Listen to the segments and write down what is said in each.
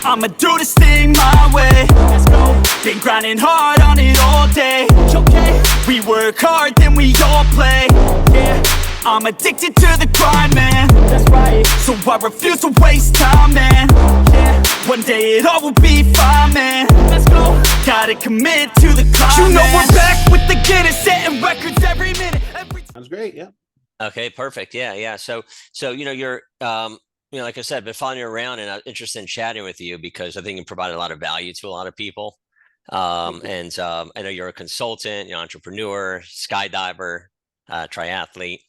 I'ma do this thing my way. Let's go. Been grinding hard on it all day. Okay. We work hard, then we all play. Yeah. I'm addicted to the grind, man. That's right. So I refuse to waste time, man. Yeah. One day it all will be fine, man. Let's go. Gotta commit to the climb. You know we're back with the Guinness, setting records every minute. Sounds great. Yeah. Okay, perfect. Yeah. So you're like I said, been following you around, and I'm interested in chatting with you because I think you provide a lot of value to a lot of people. And I know you're a consultant, you're an entrepreneur, skydiver, triathlete.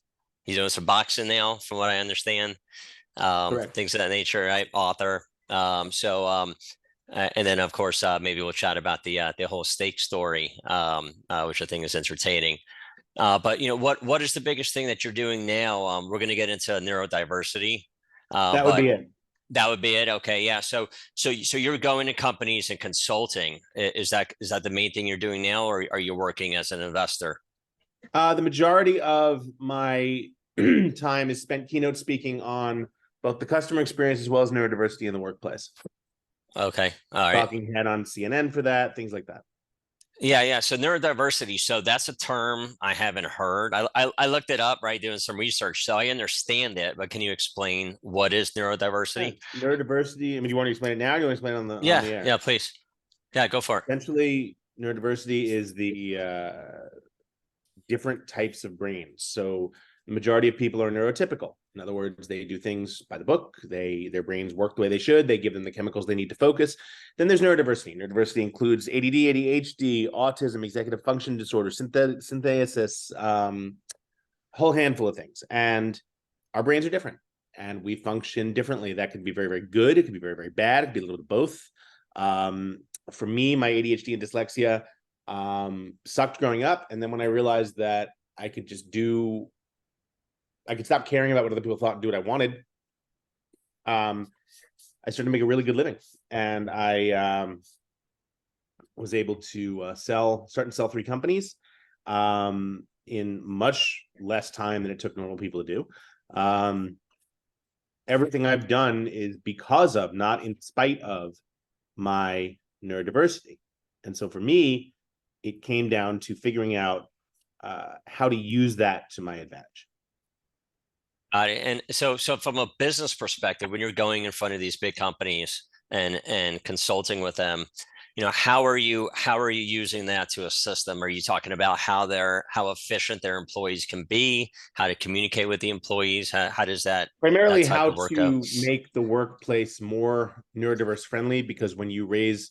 He's doing some boxing now, from what I understand. Things of that nature, right? Author. And then of course, maybe we'll chat about the whole steak story, which I think is entertaining. But what is the biggest thing that you're doing now? We're going to get into neurodiversity. That would be it. That would be it. Okay. Yeah. So you're going to companies and consulting. Is that the main thing you're doing now, or are you working as an investor? The majority of my time is spent keynote speaking on both the customer experience as well as neurodiversity in the workplace. Okay. All right. Talking head on CNN for that, things like that. Yeah. So neurodiversity. So that's a term I haven't heard. I looked it up, right, doing some research. So I understand it, but can you explain what is neurodiversity? Yeah. Neurodiversity. I mean, you want to explain it now? Or you want to explain it on the air? Yeah, please. Yeah, go for it. Essentially, neurodiversity is the different types of brains. So the majority of people are neurotypical. In other words, they do things by the book. Their brains work the way they should. They give them the chemicals they need to focus. Then there's neurodiversity. Neurodiversity includes ADD, ADHD, autism, executive function disorder, synthesis, whole handful of things. And our brains are different, and we function differently. That could be very, very good. It could be very, very bad. It could be a little bit of both. For me, my ADHD and dyslexia sucked growing up. And then when I realized that I could stop caring about what other people thought and do what I wanted, I started to make a really good living. And I was able to start and sell 3 companies in much less time than it took normal people to do. Everything I've done is because of, not in spite of, my neurodiversity. And so for me, it came down to figuring out how to use that to my advantage. And so from a business perspective, when you're going in front of these big companies and consulting with them, how are you using that to assist them? Are you talking about how efficient their employees can be, how to communicate with the employees? How does that primarily how to make the workplace more neurodiverse friendly? Because when you raise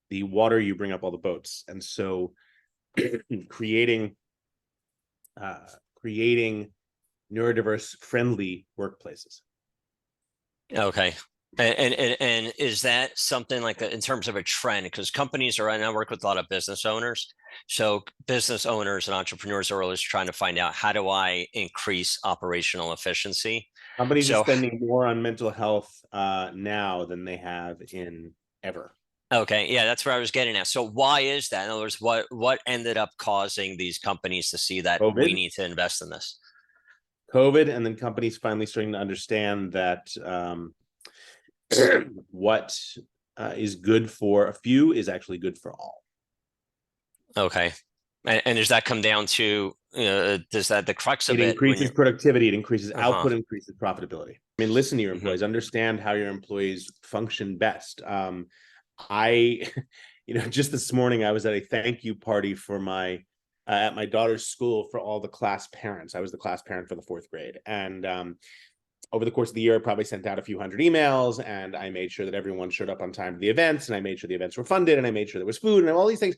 the water, you bring up all the boats, and so creating neurodiverse friendly workplaces. Okay. And is that something like that in terms of a trend? Because companies and I work with a lot of business owners. So business owners and entrepreneurs are always trying to find out, how do I increase operational efficiency? Companies are spending more on mental health now than they have in ever. Okay. Yeah, that's where I was getting at. So why is that? In other words, what ended up causing these companies to see that COVID. We need to invest in this? COVID, and then companies finally starting to understand that what is good for a few is actually good for all. Okay. And does that come down to, does that the crux of it? It increases productivity, it increases output, increases profitability. I mean, listen to your employees, understand how your employees function best. Just this morning, I was at a thank you party for at my daughter's school for all the class parents. I was the class parent for the 4th grade. And over the course of the year, I probably sent out a few hundred emails, and I made sure that everyone showed up on time to the events, and I made sure the events were funded, and I made sure there was food and all these things.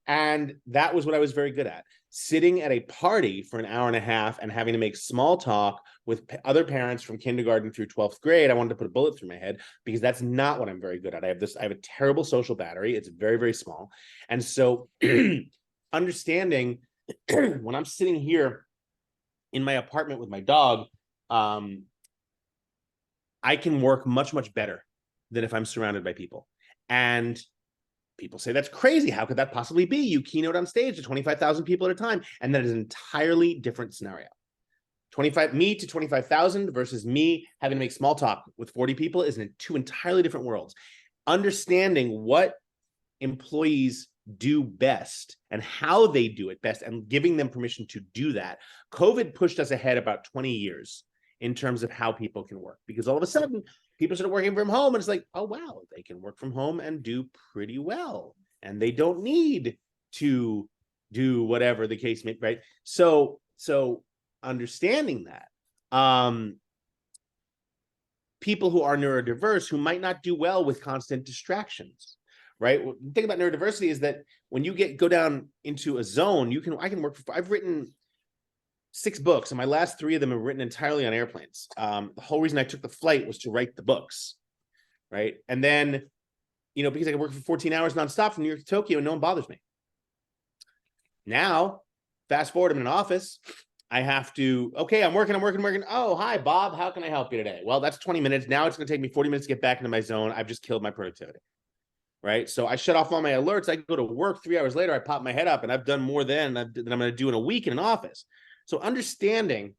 And that was what I was very good at. Sitting at a party for an hour and a half and having to make small talk with other parents from kindergarten through 12th grade. I wanted to put a bullet through my head because that's not what I'm very good at. I have a terrible social battery. It's very, very small. And so understanding when I'm sitting here in my apartment with my dog, I can work much, much better than if I'm surrounded by people. And people say, that's crazy. How could that possibly be? You keynote on stage to 25,000 people at a time. And that is an entirely different scenario. Me to 25,000 versus me having to make small talk with 40 people is in 2 entirely different worlds. understanding what employees do best and how they do it best and giving them permission to do that. COVID pushed us ahead about 20 years in terms of how people can work, because all of a sudden people started working from home and it's like, oh, wow, they can work from home and do pretty well. And they don't need to do whatever the case may be, right? So understanding that, people who are neurodiverse who might not do well with constant distractions, right? The thing about neurodiversity is that when you go down into a zone, I can work for, I've written 6 books, and my last 3 of them are written entirely on airplanes. The whole reason I took the flight was to write the books, right? And then, because I can work for 14 hours nonstop from New York to Tokyo and no one bothers me. Now, fast forward, I'm in an office. I have to, okay, I'm working. Oh, hi, Bob. How can I help you today? Well, that's 20 minutes. Now it's going to take me 40 minutes to get back into my zone. I've just killed my productivity, right? So I shut off all my alerts. I go to work 3 hours later. I pop my head up and I've done more than I'm going to do in a week in an office. So understanding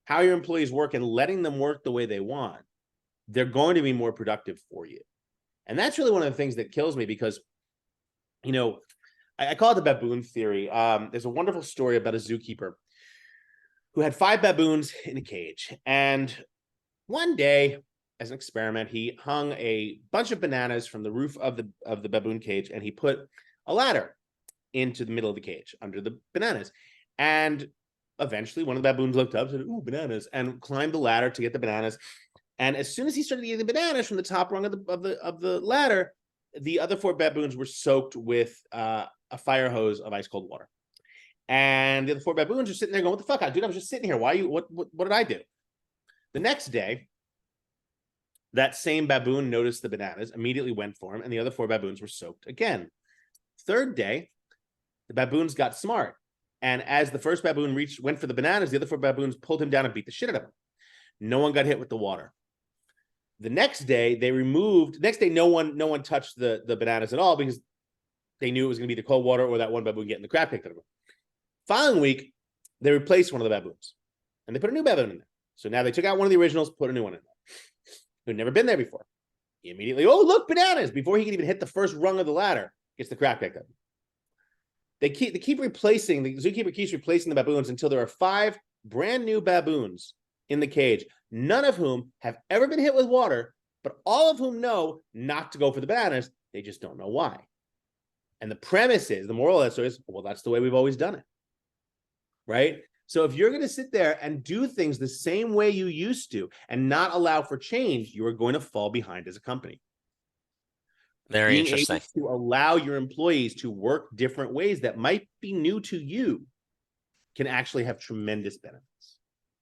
how your employees work and letting them work the way they want, they're going to be more productive for you. And that's really one of the things that kills me, because, I call it the baboon theory. There's a wonderful story about a zookeeper who had 5 baboons in a cage. And one day, as an experiment, he hung a bunch of bananas from the roof of the baboon cage, and he put a ladder into the middle of the cage under the bananas. And eventually one of the baboons looked up and said, ooh, bananas, and climbed the ladder to get the bananas. And as soon as he started eating the bananas from the top rung of the ladder, the other 4 baboons were soaked with a fire hose of ice cold water. And the other 4 baboons are sitting there going, what the fuck, dude? I was just sitting here. What did I do? The next day, that same baboon noticed the bananas, immediately went for him, and the other 4 baboons were soaked again. Third day, the baboons got smart. And as the first baboon went for the bananas, the other 4 baboons pulled him down and beat the shit out of him. No one got hit with the water. The next day, no one touched the bananas at all, because they knew it was going to be the cold water or that one baboon getting the crap kicked out of him. Following week, they replaced one of the baboons, and they put a new baboon in there. So now they took out one of the originals, put a new one in there, who'd never been there before. He immediately, oh, look, bananas! Before he can even hit the first rung of the ladder, gets the crap kicked out of him. The zookeeper keeps replacing the baboons until there are 5 brand new baboons in the cage, none of whom have ever been hit with water, but all of whom know not to go for the bananas. They just don't know why. And the moral of that story is, well, that's the way we've always done it, right? So if you're going to sit there and do things the same way you used to and not allow for change, you are going to fall behind as a company. Very interesting. Being able to allow your employees to work different ways that might be new to you can actually have tremendous benefits.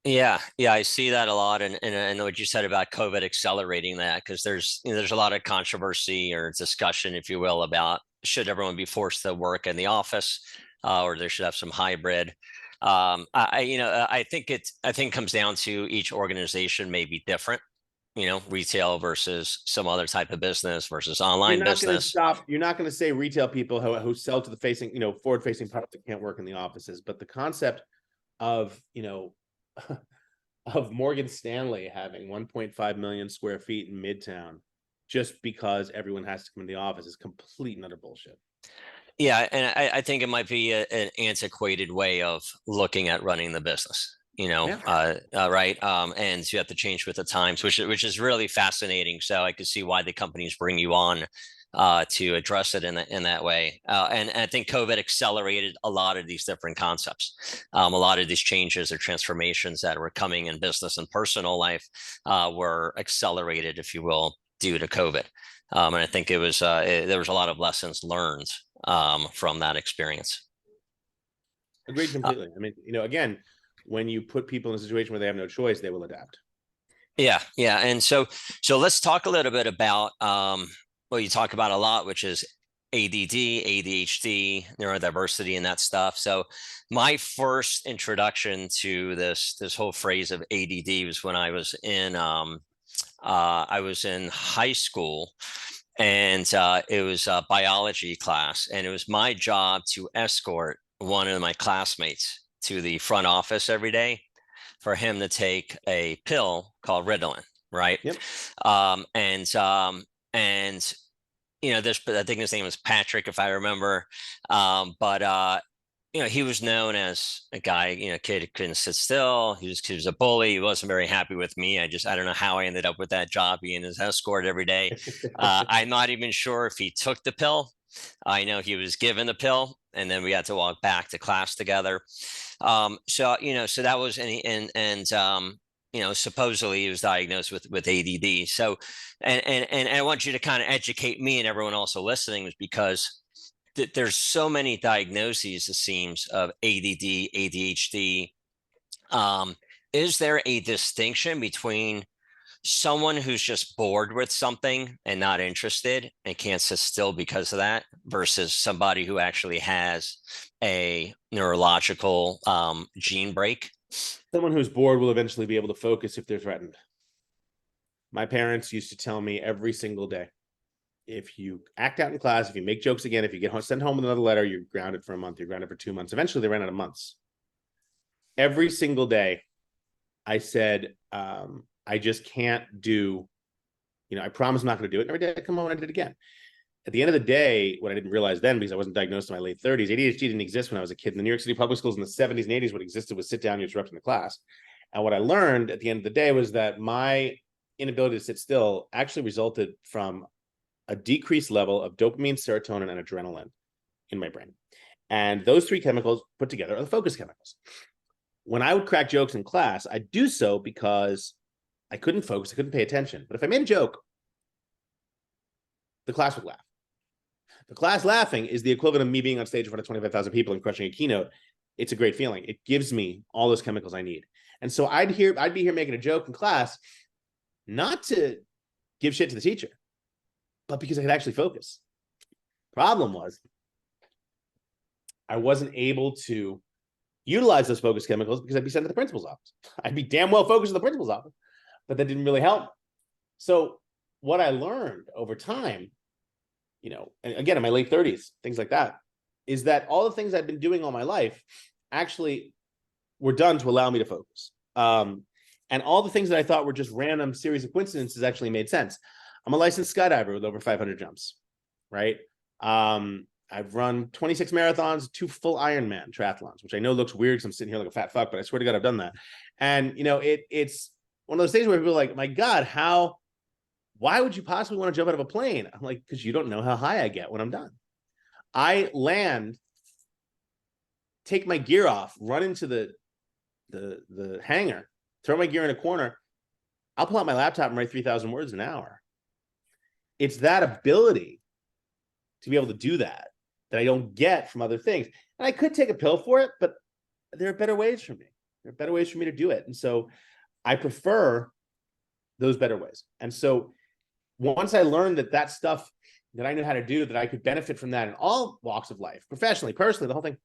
Yeah, I see that a lot, and I know what you said about COVID accelerating that, because there's a lot of controversy or discussion, if you will, about should everyone be forced to work in the office, or they should have some hybrid. I think it comes down to each organization may be different. Retail versus some other type of business versus online business. You're not going to say retail people who sell to the forward-facing products that can't work in the offices, but the concept of of Morgan Stanley having 1.5 million square feet in Midtown just because everyone has to come in the office is complete and utter bullshit. Yeah, and I think it might be an antiquated way of looking at running the business. Right? And you have to change with the times, which is really fascinating. So I could see why the companies bring you on to address it in that way. And I think COVID accelerated a lot of these different concepts. A lot of these changes or transformations that were coming in business and personal life were accelerated, if you will, due to COVID. And I think there was a lot of lessons learned from that experience. Agreed completely. I mean, again, when you put people in a situation where they have no choice, they will adapt. Yeah. And so let's talk a little bit about what you talk about a lot, which is ADD, ADHD, neurodiversity, and that stuff. So my first introduction to this whole phrase of ADD was when I was in high school, and it was a biology class, and it was my job to escort one of my classmates to the front office every day for him to take a pill called Ritalin, right? Yep. And but I think his name was Patrick, if I remember. But he was known as a guy, kid who couldn't sit still. He was a bully. He wasn't very happy with me. I don't know how I ended up with that job, being his escort every day. I'm not even sure if he took the pill. I know he was given the pill, and then we had to walk back to class together. So that was supposedly he was diagnosed with ADD. So, and I want you to kind of educate me and everyone also listening, is because there's so many diagnoses, it seems, of ADD, ADHD. Is there a distinction between someone who's just bored with something and not interested and can't sit still because of that, versus somebody who actually has a neurological gene break? Someone who's bored will eventually be able to focus if they're threatened. My parents used to tell me every single day, if you act out in class, if you make jokes again, if you get home, send home with another letter, you're grounded for a month, you're grounded for 2 months. Eventually they ran out of months. Every single day I said, I just can't do, I promise I'm not going to do it. And every day I come home and I did it again. At the end of the day, what I didn't realize then, because I wasn't diagnosed in my late 30s, ADHD didn't exist when I was a kid. In the New York City public schools in the 70s and 80s, what existed was sit down, you're interrupting the class. And what I learned at the end of the day was that my inability to sit still actually resulted from a decreased level of dopamine, serotonin, and adrenaline in my brain. And those three chemicals put together are the focus chemicals. When I would crack jokes in class, I'd do so because I couldn't focus, I couldn't pay attention. But if I made a joke, the class would laugh. The class laughing is the equivalent of me being on stage in front of 25,000 people and crushing a keynote. It's a great feeling. It gives me all those chemicals I need. And so I'd be here making a joke in class, not to give shit to the teacher, but because I could actually focus. Problem was, I wasn't able to utilize those focus chemicals because I'd be sent to the principal's office. I'd be damn well focused in the principal's office, but that didn't really help. So what I learned over time, and again, in my late 30s, things like that, is that all the things I've been doing all my life actually were done to allow me to focus. And all the things that I thought were just random series of coincidences actually made sense. I'm a licensed skydiver with over 500 jumps, right? I've run 26 marathons, 2 full Ironman triathlons, which I know looks weird because I'm sitting here like a fat fuck, but I swear to God, I've done that. And, it's one of those things where people are like, my God, why would you possibly want to jump out of a plane? I'm like, because you don't know how high I get when I'm done. I land, take my gear off, run into the hangar, throw my gear in a corner. I'll pull out my laptop and write 3,000 words an hour. It's that ability to be able to do that I don't get from other things. And I could take a pill for it, but there are better ways for me. There are better ways for me to do it. And so I prefer those better ways. And so once I learned that stuff that I knew how to do, that I could benefit from that in all walks of life, professionally, personally, the whole thing,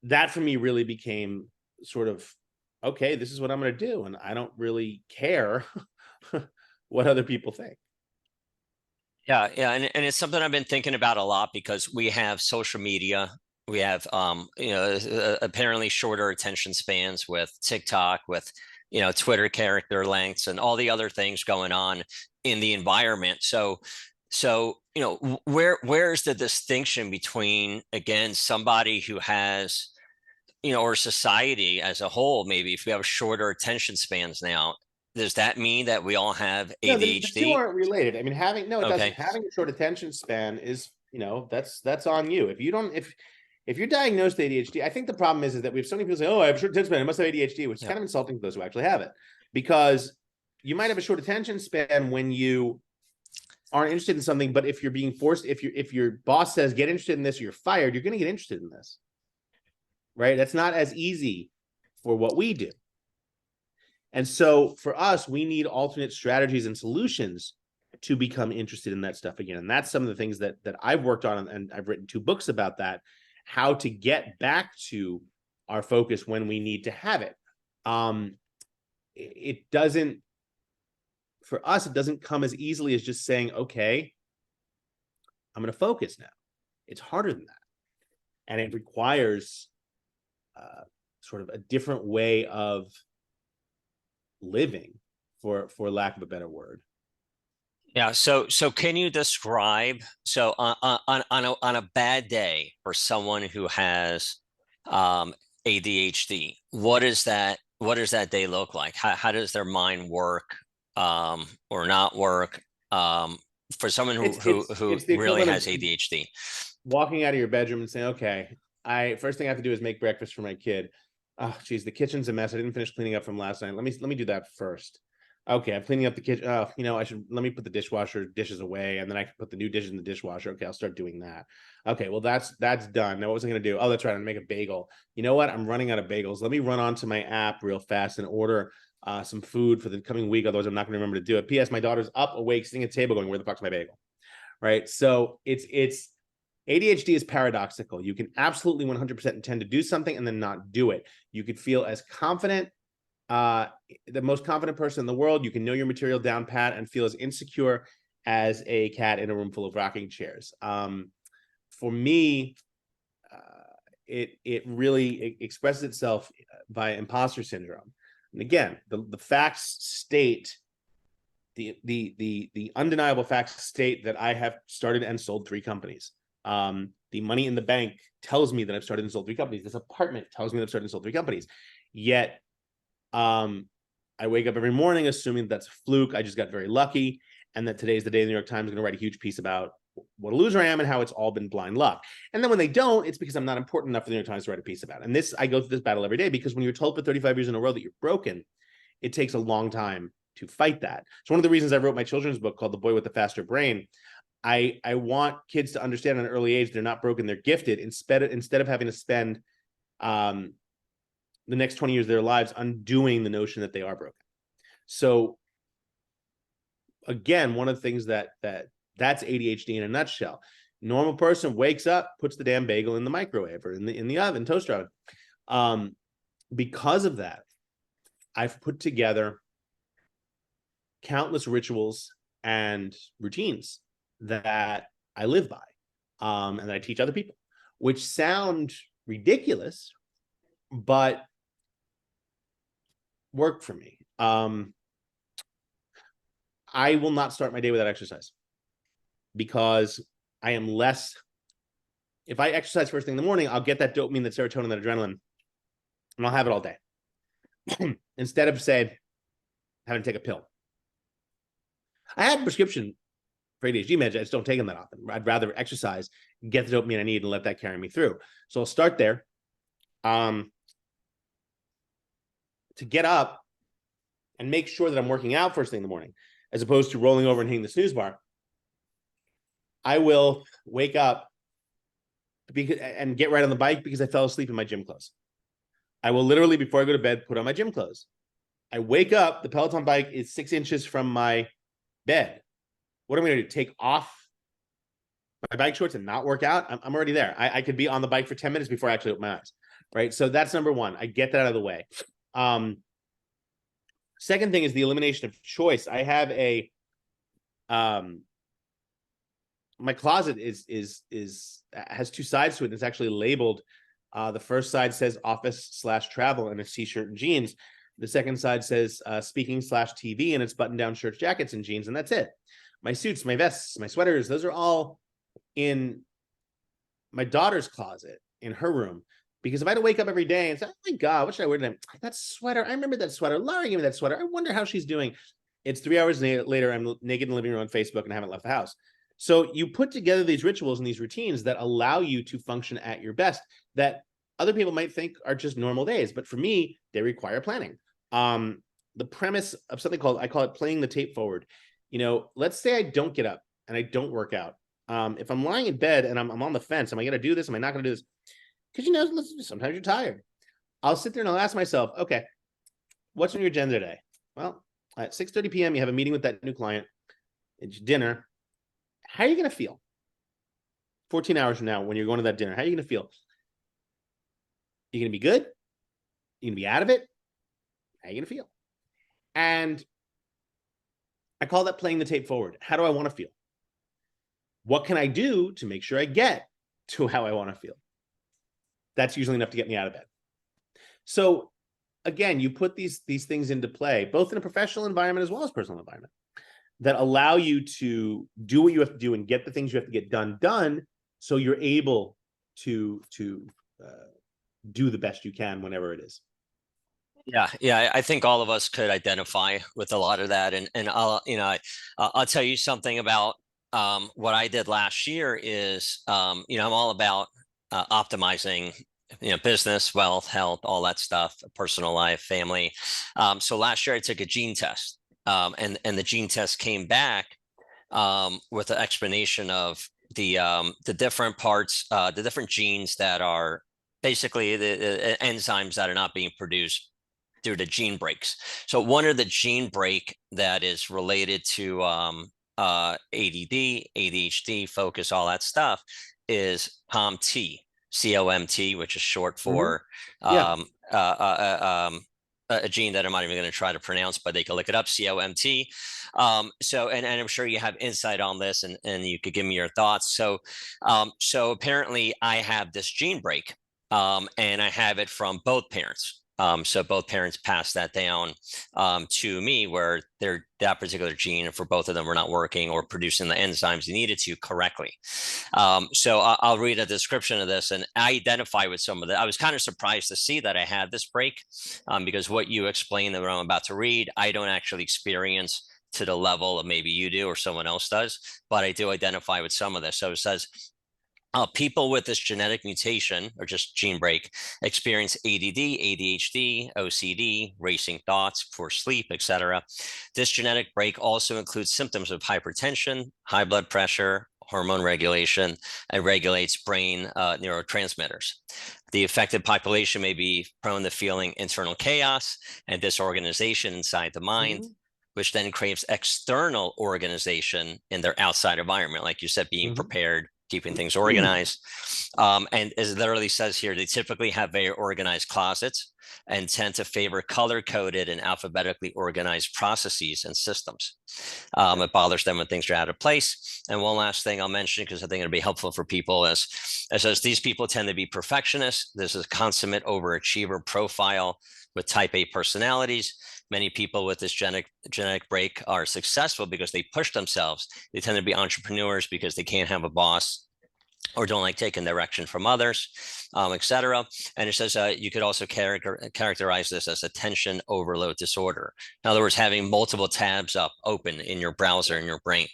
that for me really became sort of, okay, this is what I'm going to do. And I don't really care what other people think. Yeah, and it's something I've been thinking about a lot, because we have social media, we have apparently shorter attention spans with TikTok, with Twitter character lengths, and all the other things going on in the environment. So where's the distinction between, again, somebody who has, or society as a whole, maybe if we have shorter attention spans now, does that mean that we all have ADHD? No, the two aren't related. I mean, it doesn't. Having a short attention span is, that's on you. If you're diagnosed with ADHD, I think the problem is that we have so many people say, oh, I have a short attention span, I must have ADHD, which is kind of insulting to those who actually have it, because you might have a short attention span when you aren't interested in something, but if you're being forced, if your boss says, get interested in this, or you're fired, you're going to get interested in this, right? That's not as easy for what we do. And so for us, we need alternate strategies and solutions to become interested in that stuff again. And that's some of the things that I've worked on, and I've written 2 books about that, how to get back to our focus when we need to have it. It doesn't, for us, it doesn't come as easily as just saying, okay, I'm going to focus now. It's harder than that. And it requires sort of a different way of living, for lack of a better word. Yeah. So can you describe, so on a bad day for someone who has ADHD, what does that day look like? How does their mind work or not work for someone It's who it's the really equivalent of has ADHD? walking out of your bedroom and saying, okay, I first thing I have to do is make breakfast for my kid. Oh, geez, the kitchen's a mess. I didn't finish cleaning up from last night. Let me do that first. Okay, I'm cleaning up the kitchen. Oh, I should let me put the dishwasher dishes away, and then I can put the new dishes in the dishwasher. Okay, I'll start doing that. Okay, well that's done. Now what was I gonna do? Oh, that's right. I'm gonna make a bagel. You know what? I'm running out of bagels. Let me run onto my app real fast and order some food for the coming week. Otherwise, I'm not gonna remember to do it. P.S. My daughter's up, awake, sitting at the table, going, "Where the fuck's my bagel?" Right? So it's ADHD is paradoxical. You can absolutely 100% intend to do something and then not do it. You could feel as confident, the most confident person in the world. You can know your material down pat and feel as insecure as a cat in a room full of rocking chairs. For me, it really expresses itself by imposter syndrome. And again, the facts state the undeniable facts state that I have started and sold 3 companies. The money in the bank tells me that I've started and sold 3 companies. This apartment tells me that I've started and sold 3 companies. Yet, I wake up every morning assuming that's a fluke. I just got very lucky, and that today's the day the New York Times is going to write a huge piece about what a loser I am and how it's all been blind luck. And then when they don't, it's because I'm not important enough for the New York Times to write a piece about it. And I go through this battle every day, because when you're told for 35 years in a row that you're broken, it takes a long time to fight that. So one of the reasons I wrote my children's book called The Boy with the Faster Brain, I want kids to understand at an early age they're not broken, they're gifted, instead of having to spend the next 20 years of their lives undoing the notion that they are broken. So again, one of the things that's ADHD in a nutshell. Normal person wakes up, puts the damn bagel in the microwave or in the oven, toaster oven. Because of that, I've put together countless rituals and routines that I live by, and that I teach other people, which sound ridiculous, but work for me. I will not start my day without exercise, because I am less. If I exercise first thing in the morning, I'll get that dopamine, that serotonin, that adrenaline, and I'll have it all day. Instead of, say, having to take a pill. I have a prescription for ADHD meds. I just don't take them that often. I'd rather exercise, get the dopamine I need, and let that carry me through. So I'll start there. To get up and make sure that I'm working out first thing in the morning, as opposed to rolling over and hitting the snooze bar, I will wake up and get right on the bike because I fell asleep in my gym clothes. I will literally, before I go to bed, put on my gym clothes. I wake up, the Peloton bike is 6 inches from my bed. What am I going to do? Take off my bike shorts and not work out? I'm already there. I could be on the bike for 10 minutes before I actually open my eyes, right? So that's number one. I get that out of the way. Second thing is the elimination of choice. I have my closet has 2 sides to it. It's actually labeled. The first side says office/travel, and it's t-shirt and jeans. The second side says speaking/TV, and it's button-down shirts, jackets, and jeans, and that's it. My suits, my vests, my sweaters, those are all in my daughter's closet in her room. Because if I had to wake up every day and say, oh my God, what should I wear today? That sweater, I remember that sweater. Laura gave me that sweater. I wonder how she's doing. It's 3 hours later, I'm naked in the living room on Facebook and I haven't left the house. So you put together these rituals and these routines that allow you to function at your best, that other people might think are just normal days. But for me, they require planning. The premise of something I call it playing the tape forward. Let's say I don't get up and I don't work out. If I'm lying in bed and I'm on the fence, am I going to do this? Am I not going to do this? Because, sometimes you're tired. I'll sit there and I'll ask myself, okay, what's on your agenda today? Well, at 6:30 p.m., you have a meeting with that new client. It's dinner. How are you going to feel 14 hours from now when you're going to that dinner? How are you going to feel? You're going to be good? You're going to be out of it? How are you going to feel? And I call that playing the tape forward. How do I want to feel? What can I do to make sure I get to how I want to feel? That's usually enough to get me out of bed. So again, you put these things into play, both in a professional environment as well as personal environment. that allow you to do what you have to do and get the things you have to get done, so you're able to do the best you can whenever it is. Yeah, I think all of us could identify with a lot of that, and I'll tell you something about what I did last year is I'm all about optimizing business, wealth, health, all that stuff, personal life, family. So last year I took a gene test, and the gene test came back with an explanation of the different parts, the different genes that are basically the enzymes that are not being produced due to gene breaks. So one of the gene break that is related to ADD, ADHD, focus, all that stuff is COMT, which is short for Yeah. A gene that I'm not even going to try to pronounce, but they can look it up, COMT. So, and I'm sure you have insight on this, and you could give me your thoughts. So apparently I have this gene break, and I have it from both parents. So both parents passed that down to me, where that particular gene for both of them were not working or producing the enzymes you needed to correctly. So I'll read a description of this, and I identify with some of that. I was kind of surprised to see that I had this break, because what you explained that what I'm about to read, I don't actually experience to the level of maybe you do or someone else does, but I do identify with some of this. So it says, people with this genetic mutation or just gene break experience ADD, ADHD, OCD, racing thoughts, poor sleep, etc. This genetic break also includes symptoms of hypertension, high blood pressure, hormone regulation, and regulates brain neurotransmitters. The affected population may be prone to feeling internal chaos and disorganization inside the mind, which then craves external organization in their outside environment. Like you said, being prepared, keeping things organized. And as it literally says here, they typically have very organized closets and tend to favor color-coded and alphabetically organized processes and systems. It bothers them when things are out of place. And one last thing I'll mention, because I think it'll be helpful for people, is it says these people tend to be perfectionists. This is a consummate overachiever profile with type A personalities. Many people with this genetic break are successful because they push themselves. They tend to be entrepreneurs because they can't have a boss or don't like taking direction from others, etc. And it says you could also characterize this as attention overload disorder. In other words, having multiple tabs open in your browser in your brain.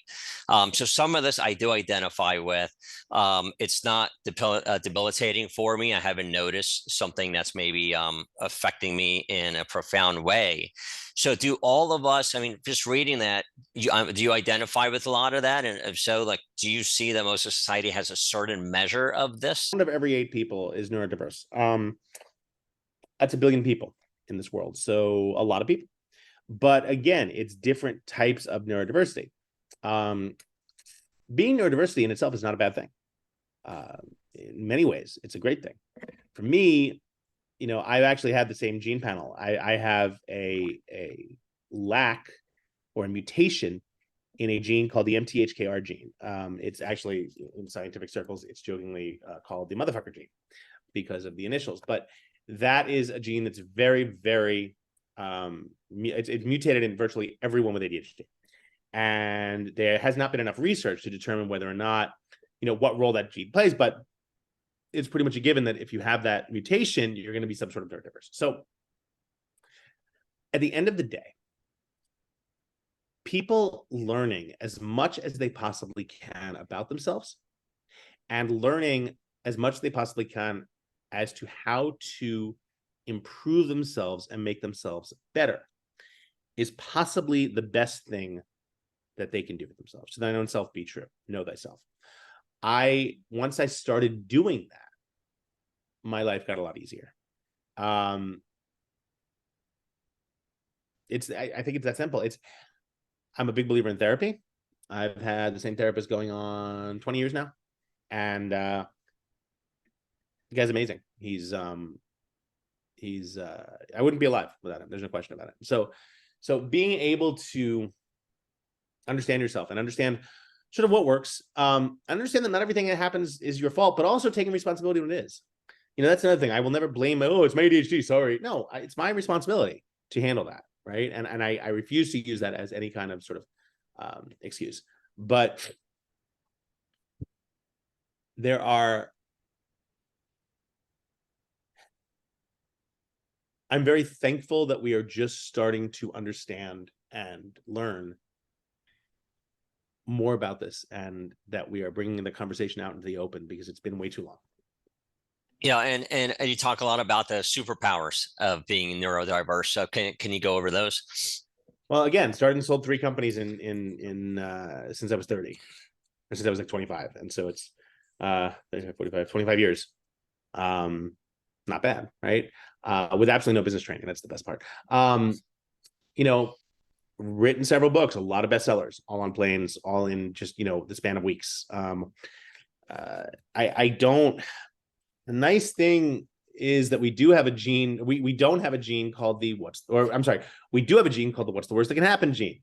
So some of this I do identify with. It's not debilitating for me. I haven't noticed something that's maybe affecting me in a profound way. So do all of us, I mean, just reading that, do you identify with a lot of that? And if so, like, do you see that most of society has a certain measure of this? One of every 8 people is neurodiverse. That's 1 billion people in this world. So a lot of people. But again, it's different types of neurodiversity. Being neurodiversity in itself is not a bad thing. In many ways, it's a great thing. For me, I actually had the same gene panel. I have a lack or a mutation in a gene called the MTHKR gene. It's actually, in scientific circles, it's jokingly called the motherfucker gene because of the initials. But that is a gene that's very, very, it's mutated in virtually everyone with ADHD. And there has not been enough research to determine whether or not, what role that gene plays. But it's pretty much a given that if you have that mutation, you're going to be some sort of neurodiverse. So at the end of the day, people learning as much as they possibly can about themselves and learning as much as they possibly can as to how to improve themselves and make themselves better is possibly the best thing that they can do with themselves. To thine own self be true. Know thyself. Once I started doing that, my life got a lot easier. I think it's that simple. I'm a big believer in therapy. I've had the same therapist going on 20 years now. And the guy's amazing. He's I wouldn't be alive without him. There's no question about it. So being able to understand yourself and understand sort of what works, understand that not everything that happens is your fault, but also taking responsibility when it is. That's another thing. I will never blame, it's my ADHD, sorry. No, it's my responsibility to handle that, right? And I refuse to use that as any kind of sort excuse. But there are, I'm very thankful that we are just starting to understand and learn more about this, and that we are bringing the conversation out into the open, because it's been way too long. Yeah, and you talk a lot about the superpowers of being neurodiverse. So can you go over those? Well, again, started and sold 3 companies since I was 30, or since I was like 25, and so it's 45, 25 years. Not bad, right? With absolutely no business training. That's the best part. You know, written several books, a lot of bestsellers, all on planes, all in just, the span of weeks. I don't, the nice thing is that we do have a gene. We don't have a gene called the we do have a gene called the what's the worst that can happen gene.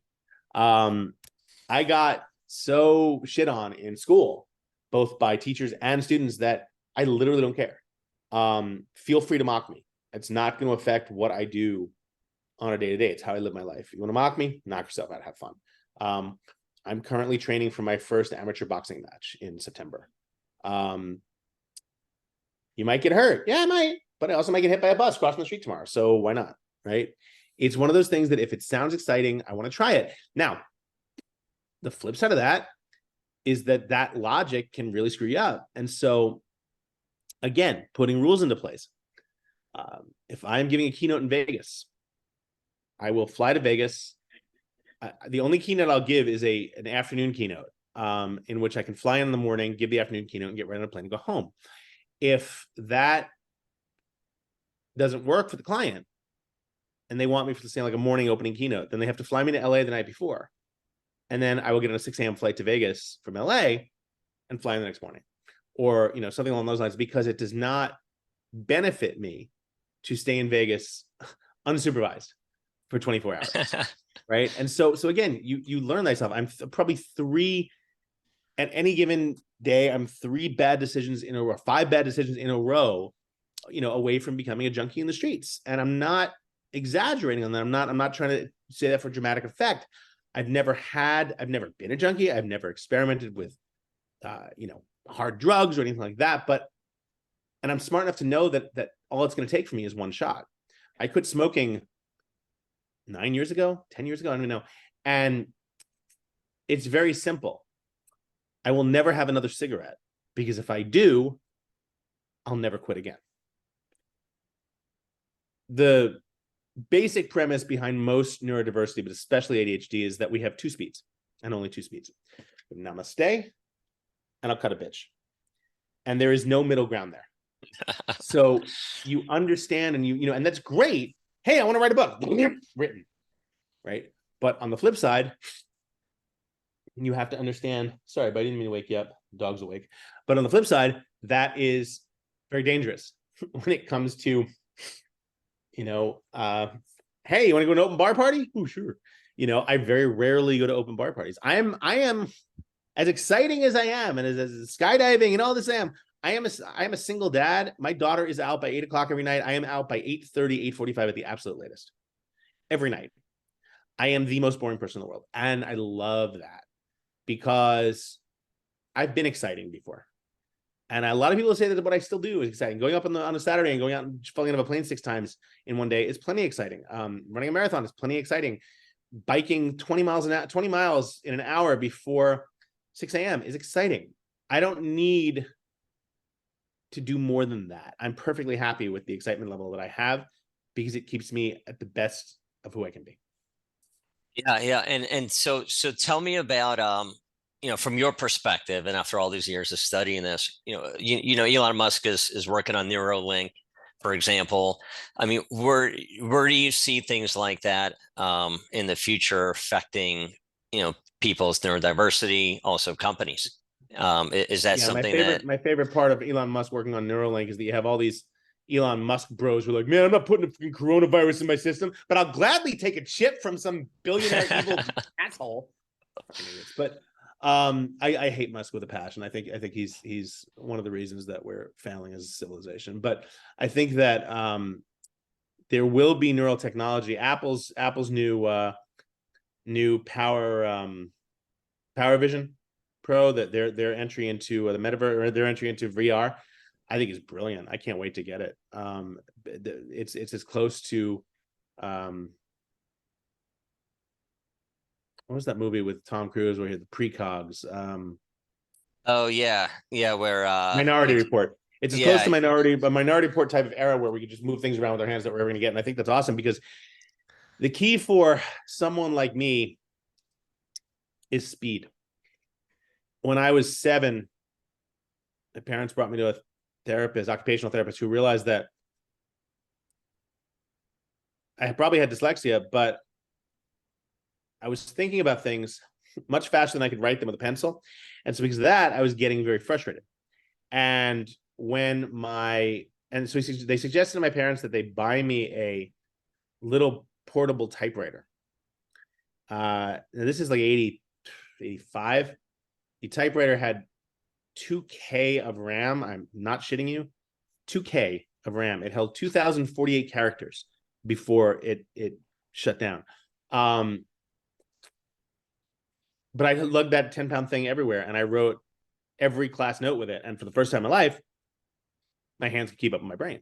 I got so shit on in school, both by teachers and students, that I literally don't care. Feel free to mock me. It's not going to affect what I do on a day-to-day. It's how I live my life. You want to mock me? Knock yourself out. Have fun. I'm currently training for my first amateur boxing match in September. You might get hurt. Yeah, I might. But I also might get hit by a bus crossing the street tomorrow. So why not? Right? It's one of those things that if it sounds exciting, I want to try it. Now, the flip side of that is that logic can really screw you up. And so, again, putting rules into place. If I'm giving a keynote in Vegas, I will fly to Vegas. The only keynote I'll give is an afternoon keynote, in which I can fly in the morning, give the afternoon keynote, and get right on a plane and go home. If that doesn't work for the client, and they want me for, say, like a morning opening keynote, then they have to fly me to LA the night before. And then I will get on a 6 a.m. flight to Vegas from LA and fly in the next morning. Or, something along those lines, because it does not benefit me to stay in Vegas unsupervised for 24 hours. Right. And so again, you learn thyself. I'm probably 3 at any given day. I'm 3 bad decisions in a row, 5 bad decisions in a row, away from becoming a junkie in the streets. And I'm not exaggerating on that. I'm not trying to say that for dramatic effect. I've never been a junkie. I've never experimented with, hard drugs or anything like that. And I'm smart enough to know that all it's going to take for me is one shot. I quit smoking 9 years ago, 10 years ago, I don't even know. And it's very simple. I will never have another cigarette, because if I do, I'll never quit again. The basic premise behind most neurodiversity, but especially ADHD, is that we have 2 speeds, and only 2 speeds. Namaste, and I'll cut a bitch. And there is no middle ground there. So you understand, and and that's great. Hey, I want to write a book. Written, right? But on the flip side, you have to understand, sorry, but I didn't mean to wake you up. Dog's awake. But on the flip side, that is very dangerous when it comes to, hey, you want to go to an open bar party? Oh, sure. I very rarely go to open bar parties. I am as exciting as I am, and as skydiving and all this I am a single dad. My daughter is out by 8 o'clock every night. I am out by 8:30, 8:45 at the absolute latest. Every night. I am the most boring person in the world. And I love that, because I've been exciting before. And a lot of people say that what I still do is exciting. Going up on a Saturday and going out and falling out of a plane 6 times in one day is plenty exciting. Running a marathon is plenty exciting. Biking 20 miles in an hour before 6 a.m. is exciting. I don't need to do more than that. I'm perfectly happy with the excitement level that I have, because it keeps me at the best of who I can be. Yeah. And so tell me about, from your perspective, and after all these years of studying this, Elon Musk is working on Neuralink, for example. I mean, where do you see things like that in the future affecting, people's neurodiversity, also companies? Is that something my favorite part of Elon Musk working on Neuralink is that you have all these Elon Musk bros who are like, man, I'm not putting a freaking coronavirus in my system, but I'll gladly take a chip from some billionaire evil asshole. But I hate Musk with a passion. I think he's one of the reasons that we're failing as a civilization. But I think that there will be neural technology. Apple's new power Power Vision Pro, that their entry into the metaverse, or their entry into VR, I think is brilliant. I can't wait to get it. It's as close to what was that movie with Tom Cruise where he had the precogs? Oh yeah, yeah. Where Minority Report. It's as close yeah, to Minority Report type of era where we could just move things around with our hands that we're ever going to get. And I think that's awesome, because the key for someone like me is speed. When I was 7, my parents brought me to a therapist, occupational therapist, who realized that I probably had dyslexia, but I was thinking about things much faster than I could write them with a pencil. And so because of that, I was getting very frustrated. And so they suggested to my parents that they buy me a little portable typewriter. This is like 85. The typewriter had 2K of RAM. I'm not shitting you. 2K of RAM. It held 2,048 characters before it shut down. But I lugged that 10-pound thing everywhere, and I wrote every class note with it. And for the first time in my life, my hands could keep up with my brain.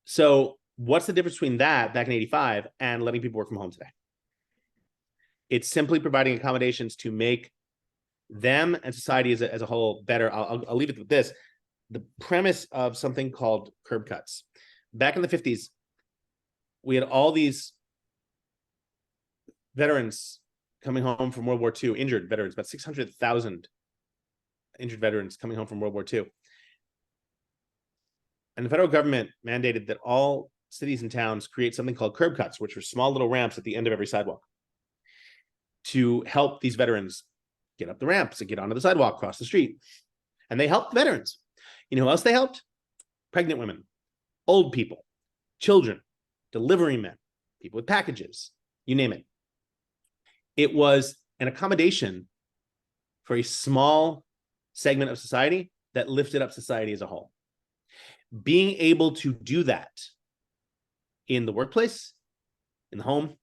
So what's the difference between that back in 85 and letting people work from home today? It's simply providing accommodations to make them and society as a whole better. I'll leave it with this. The premise of something called curb cuts. Back in the 50s, we had all these veterans coming home from World War II, injured veterans, about 600,000 injured veterans coming home from World War II. And the federal government mandated that all cities and towns create something called curb cuts, which are small little ramps at the end of every sidewalk, to help these veterans get up the ramps and get onto the sidewalk, cross the street. And they helped the veterans. You know who else they helped? Pregnant women, old people, children, delivery men, people with packages, you name it. It was an accommodation for a small segment of society that lifted up society as a whole. Being able to do that in the workplace, in the home,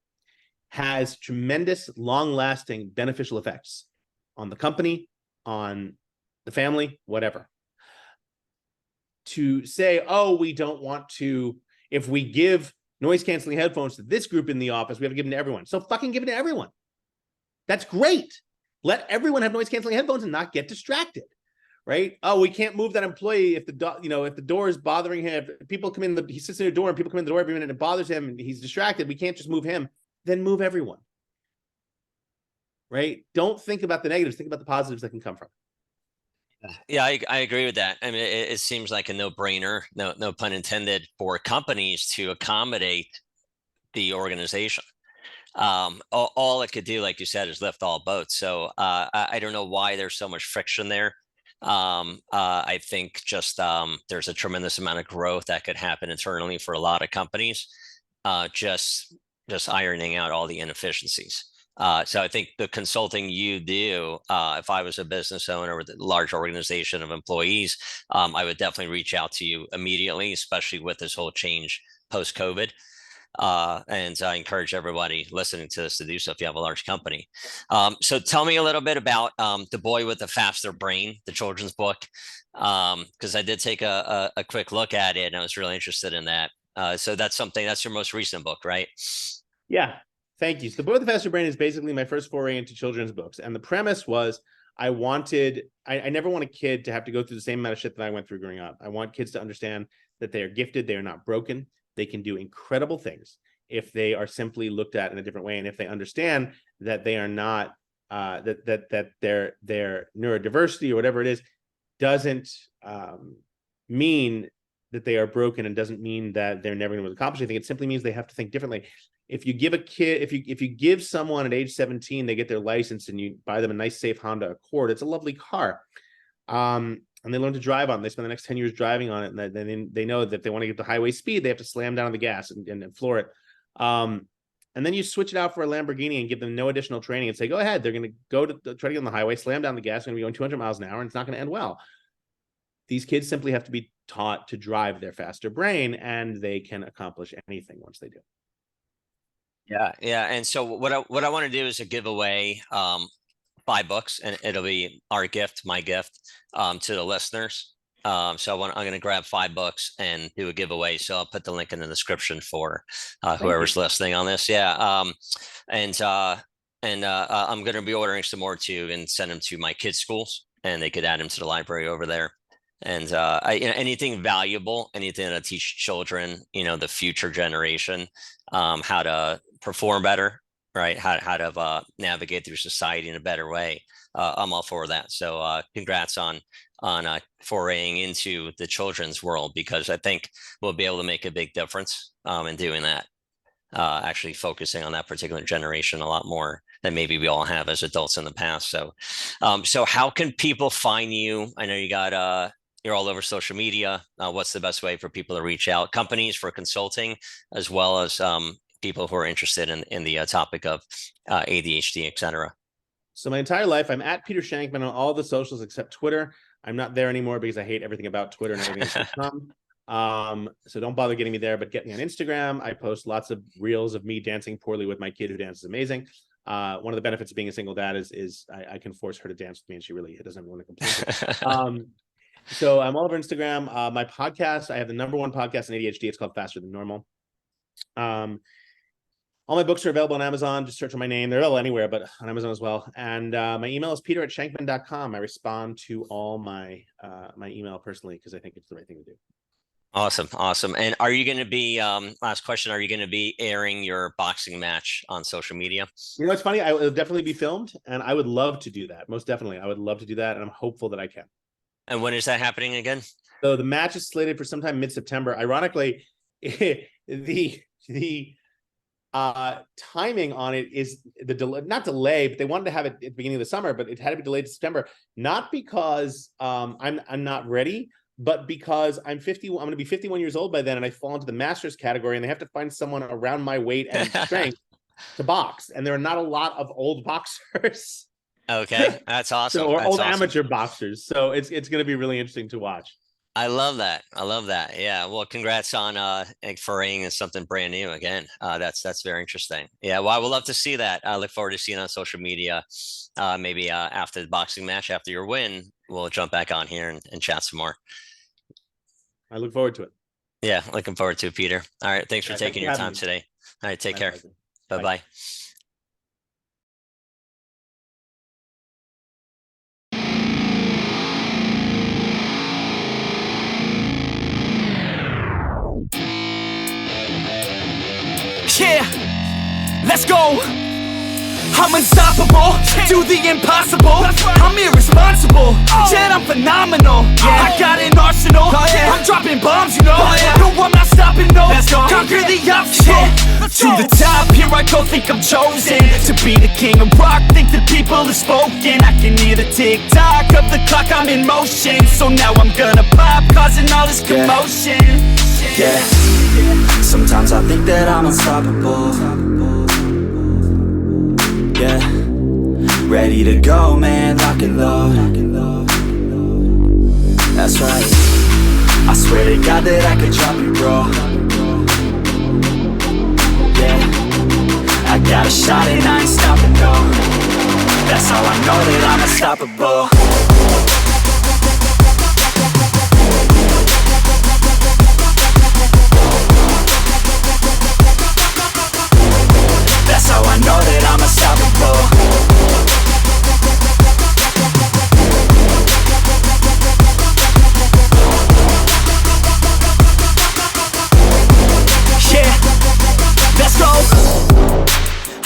has tremendous, long-lasting, beneficial effects on the company, on the family, whatever. To say, oh, we don't want to, if we give noise-canceling headphones to this group in the office, we have to give them to everyone. So fucking give it to everyone. That's great. Let everyone have noise-canceling headphones and not get distracted, right? Oh, we can't move that employee if the door is bothering him. If people come in, he sits in the door and people come in the door every minute and it bothers him and he's distracted. We can't just move him. Then move everyone, right? Don't think about the negatives. Think about the positives that can come from it. Yeah, I agree with that. I mean, it seems like a no-brainer, no pun intended, for companies to accommodate the organization. All it could do, like you said, is lift all boats. So I don't know why there's so much friction there. I think just there's a tremendous amount of growth that could happen internally for a lot of companies, just ironing out all the inefficiencies. So I think the consulting you do, if I was a business owner with a large organization of employees, I would definitely reach out to you immediately, especially with this whole change post-COVID. And I encourage everybody listening to this to do so if you have a large company. So tell me a little bit about The Boy with the Faster Brain, the children's book, because I did take a quick look at it and I was really interested in that. So that's your most recent book, right? Yeah, thank you. So The Boy with the Faster Brain is basically my first foray into children's books. And the premise was I never want a kid to have to go through the same amount of shit that I went through growing up. I want kids to understand that they are gifted, they are not broken. They can do incredible things if they are simply looked at in a different way, and if they understand that they are not that their neurodiversity or whatever it is doesn't mean that they are broken, and doesn't mean that they're never going to accomplish anything. It simply means they have to think differently. If you give a kid, if you give someone at age 17, they get their license, and you buy them a nice, safe Honda Accord, it's a lovely car. And they learn to drive on it. They spend the next 10 years driving on it. And then they know that if they want to get the highway speed, they have to slam down on the gas and floor it. And then you switch it out for a Lamborghini and give them no additional training and say, go ahead. They're going to try to get on the highway, slam down the gas, they're going to be going 200 miles an hour, and it's not going to end well. These kids simply have to be taught to drive their faster brain, and they can accomplish anything once they do. Yeah. And so what I want to do is a giveaway 5 books, and it'll be our gift, my gift, to the listeners. So I'm going to grab 5 books and do a giveaway. So I'll put the link in the description for whoever's listening on this. Yeah. And I'm going to be ordering some more too, and send them to my kids' schools, and they could add them to the library over there. And anything valuable, anything that'll teach children, the future generation, how to perform better, right? How to navigate through society in a better way. I'm all for that. So congrats on foraying into the children's world, because I think we'll be able to make a big difference in doing that. Actually focusing on that particular generation a lot more than maybe we all have as adults in the past. So how can people find you? I know you're all over social media. What's the best way for people to reach out? Companies for consulting, as well as people who are interested in the topic of ADHD, et cetera. So my entire life, I'm at Peter Shankman on all the socials except Twitter. I'm not there anymore because I hate everything about Twitter and everything that's come. So don't bother getting me there, but get me on Instagram. I post lots of reels of me dancing poorly with my kid who dances amazing. One of the benefits of being a single dad is I can force her to dance with me, and she really doesn't want to complain. So I'm all over Instagram. My podcast, I have the #1 podcast in ADHD. It's called Faster Than Normal. All my books are available on Amazon. Just search for my name. They're available anywhere, but on Amazon as well. And my email is peter@shankman.com. I respond to all my email personally because I think it's the right thing to do. Awesome. And are you going to be, last question, are you going to be airing your boxing match on social media? It's funny. I will definitely be filmed, and I would love to do that. Most definitely. I would love to do that, and I'm hopeful that I can. And when is that happening again? So the match is slated for sometime mid-September. Ironically, the timing on it is not delay, but they wanted to have it at the beginning of the summer, but it had to be delayed to September, not because I'm not ready, but because I'm going to be 51 years old by then, and I fall into the masters category, and they have to find someone around my weight and strength to box, and there are not a lot of old boxers. Okay, that's awesome. Or that's old awesome. amateur boxers. So it's going to be really interesting to watch. I love that. Yeah. Well, congrats on foraying in something brand new again. That's very interesting. Yeah. Well, I would love to see that. I look forward to seeing it on social media. Maybe after the boxing match, after your win, we'll jump back on here and chat some more. I look forward to it. Yeah, looking forward to it, Peter. All right. Thanks for taking your time today. All right. Take care. Bye-bye. Yeah, let's go. I'm unstoppable, do the impossible. I'm irresponsible, yet I'm phenomenal. I got an arsenal, I'm dropping bombs, No, I'm not stopping, no. Conquer the obstacle. To the top, here I go, think I'm chosen to be the king of rock, think the people have spoken. I can hear the tick-tock of the clock, I'm in motion. So now I'm gonna pop, causing all this commotion. Yeah, sometimes I think that I'm unstoppable. Yeah, ready to go, man, lock and load. That's right, I swear to God that I could drop you, bro. Yeah, I got a shot and I ain't stopping, no. That's how I know that I'm unstoppable. That's how I know that I'm unstoppable. Yeah, let's go.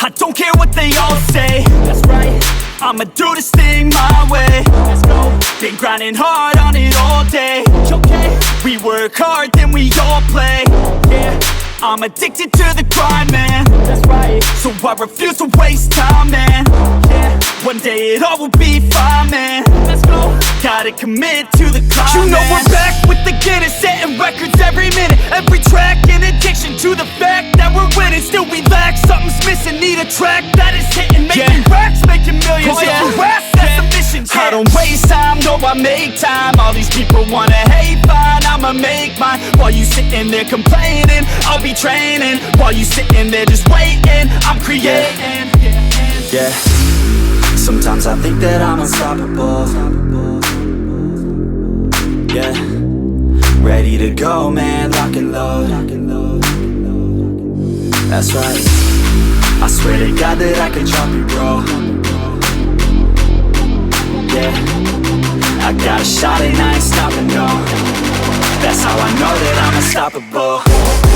I don't care what they all say. That's right, I'ma do this thing my way. Let's go. Been grinding hard on it all day. Okay, we work hard, then we all play. Yeah, I'm addicted to the grind, man. That's right, so I refuse to waste time, man. Yeah, one day it all will be fine, man. Let's go. Gotta commit to the climb. You know we're back with the Guinness, setting records every minute, every track. In addiction to the fact that we're winning, still we lack something's missing. Need a track that is hitting, making racks, making millions. That's the mission. I don't waste time, no, I make time. All these people wanna hate, fine, I'ma make mine. While you sitting there complaining, I'll be training. While you sitting there just waiting, I'm creating. Yeah, Sometimes I think that I'm unstoppable. Yeah, ready to go, man, lock and load. That's right, I swear to God that I could drop you, bro. Yeah, I got a shot and I ain't stopping, no. That's how I know that I'm unstoppable.